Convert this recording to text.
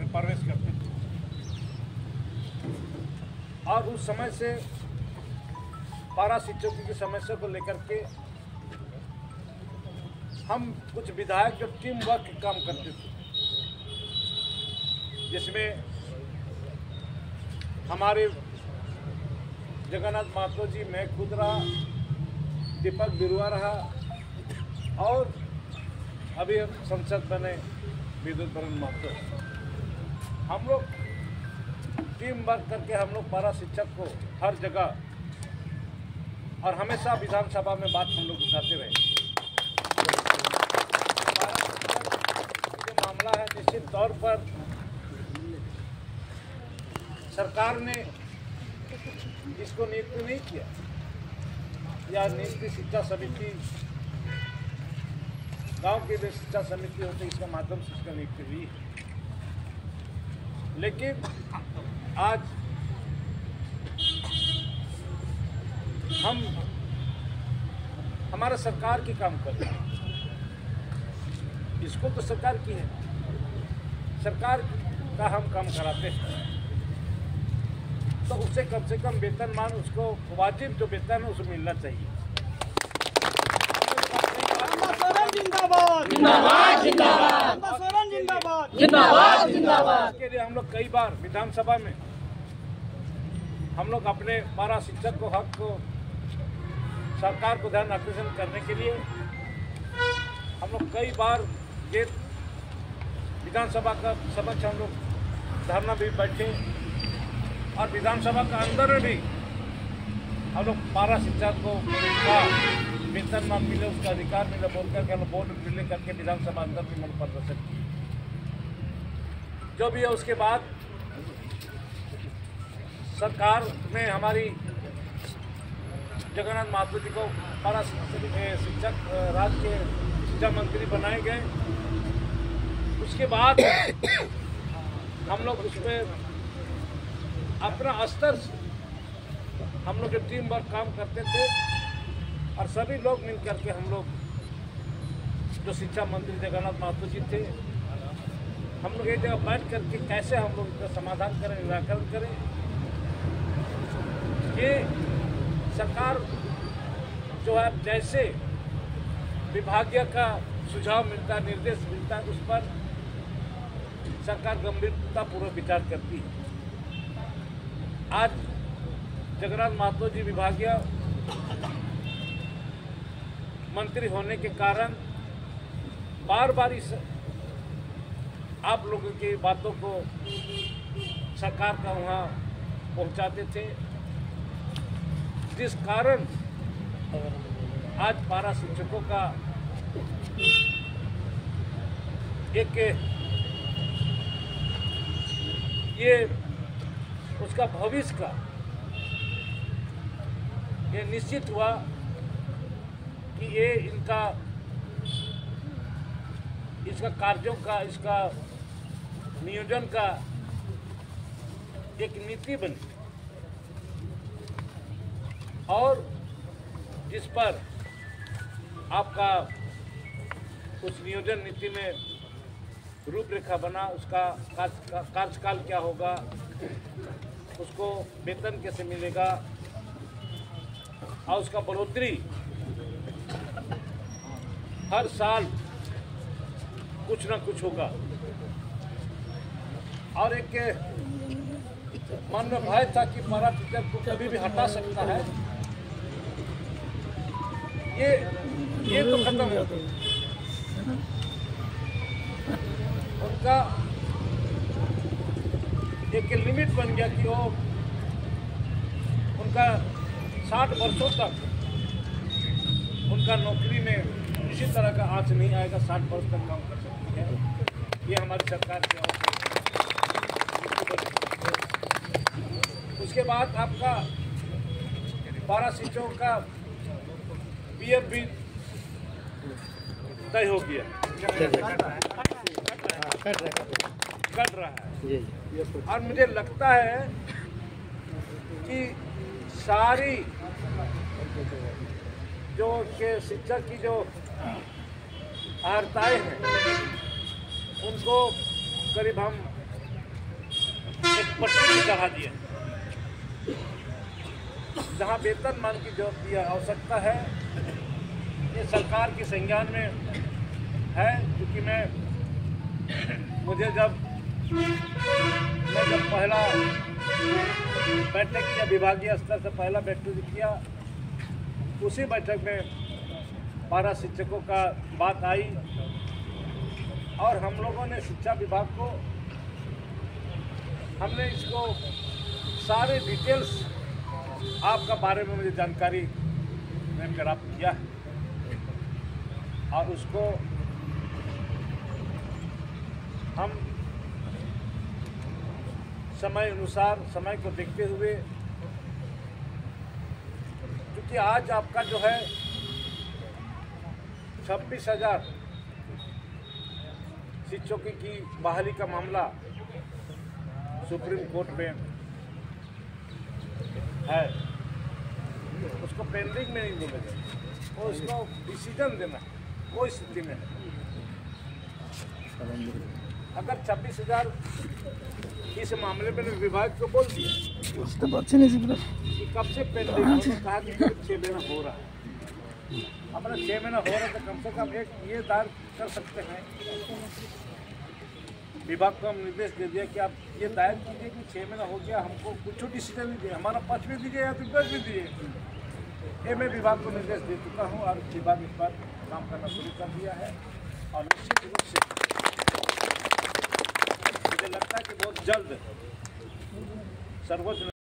में प्रवेश करते थे। और उस समय से पारा शिक्षकों की समस्या को लेकर के हम कुछ विधायक जो टीम वर्क के काम करते थे, जिसमें हमारे जगन्नाथ महतो जी, मैं खुद रहा, दीपक बिरुआ रहा और अभी संसद बने विद्युत बरन महतो। हम लोग टीम वर्क करके हम लोग पारा शिक्षक को हर जगह और हमेशा विधानसभा में बात हम लोग उठाते रहे। जो मामला है, निश्चित तौर पर सरकार ने इसको नियुक्त नहीं किया, या नियुक्ति शिक्षा समिति, गांव की जो शिक्षा समिति होती है, इसके माध्यम से इसका नियुक्ति हुई है। लेकिन आज हम हमारा सरकार की काम कर रहे हैं, इसको तो सरकार की है, सरकार का हम काम कराते हैं, तो उससे कम से कम वेतनमान, उसको वाजिब जो वेतन है उसको मिलना चाहिए। जिंदाबाद जिंदाबाद जिंदाबाद जिंदाबाद जिंदाबाद। इसके लिए हम लोग कई बार विधानसभा में हम लोग अपने पारा शिक्षक को हक को सरकार को ध्यान आकर्षण करने के लिए हम लोग कई बार गेट विधानसभा का समक्ष हम लोग धरना भी बैठे, और विधानसभा का अंदर में भी हम लोग पारा शिक्षक को वेतन मान मिले, उसका अधिकार मिले बोल करके हम लोग बोर्ड मिलने करके विधानसभा अंदर भी मन प्रदर्शन किया। जो भी है, उसके बाद सरकार में हमारी जगन्नाथ महतो जी को पारा शिक्षक राज्य के शिक्षा मंत्री बनाए गए। उसके बाद हम लोग उस पर अपना स्तर से हम लोग टीम वर्क काम करते थे, और सभी लोग मिल करके हम लोग जो शिक्षा मंत्री जगन्नाथ महतो जी थे, हम लोग एक जगह बैठ करके कैसे हम लोग इसका समाधान करें, निराकरण करें। ये सरकार जो है, जैसे विभागीय का सुझाव मिलता है, निर्देश मिलता है, उस पर सरकार गंभीरतापूर्वक विचार करती है। आज जगन्नाथ महतो जी विभागीय मंत्री होने के कारण बार बार इस आप लोगों की बातों को सरकार का वहाँ पहुँचाते थे, जिस कारण आज पारा शिक्षकों का एक ये उसका भविष्य का ये निश्चित हुआ कि ये इसका कार्यों का, इसका नियोजन का एक नीति बनी, और जिस पर आपका उस नियोजन नीति में रूपरेखा बना, उसका कार्यकाल क्या होगा, उसको वेतन कैसे मिलेगा, और उसका बढ़ोतरी हर साल कुछ ना कुछ होगा। और एक मन में भय था कि पारा टीचर को कभी भी हटा सकता है, ये तो खत्म हो गया। उनका एक लिमिट बन गया कि वो उनका 60 वर्षों तक उनका नौकरी में किसी तरह का आँच नहीं आएगा, 60 वर्ष तक काम कर सकती है। ये हमारी सरकार की ओर से। उसके बाद आपका पारा शिक्षकों का पीएफ भी तय हो गया, कट रहा है। और मुझे लगता है कि सारी जो के शिक्षक की जो अर्हताएँ हैं, उनको करीब हम एक पटरी चढ़ा दिए, जहाँ वेतनमान की जो आवश्यकता है ये सरकार के संज्ञान में है। क्योंकि मुझे जब पहला बैठक किया, विभागीय स्तर से पहला बैठक किया, उसी बैठक में पारा शिक्षकों का बात आई और हम लोगों ने शिक्षा विभाग को हमने इसको सारे डिटेल्स आपका बारे में मुझे जानकारी में प्राप्त किया और उसको हम समय अनुसार, समय को देखते हुए, क्योंकि आज आपका जो है 26,000 शिक्षकों की बहाली का मामला सुप्रीम कोर्ट में है, उसको पेंडिंग में नहीं बोलेगा, वो उसको डिसीजन देना कोई स्थिति में है। अगर 26,000 इस मामले में विभाग को बोल दिया कि कब से पेंडिंग, कहा कि 6 महीना हो रहा है। अपना 6 महीना हो रहा है तो कम से कम एक ये दायर कर सकते हैं, विभाग को हम निर्देश दे दिया कि आप ये दायर कीजिए कि 6 महीना हो गया, हमको कुछ डिसीजन दीजिए, हमारा पक्ष भी दीजिए या दिग्गज भी दीजिए। ये मैं विभाग को निर्देश दे चुका हूँ और विभाग इस पर काम करना शुरू कर दिया है और निश्चित रूप से मुझे लगता है कि बहुत जल्द सर्वोच्च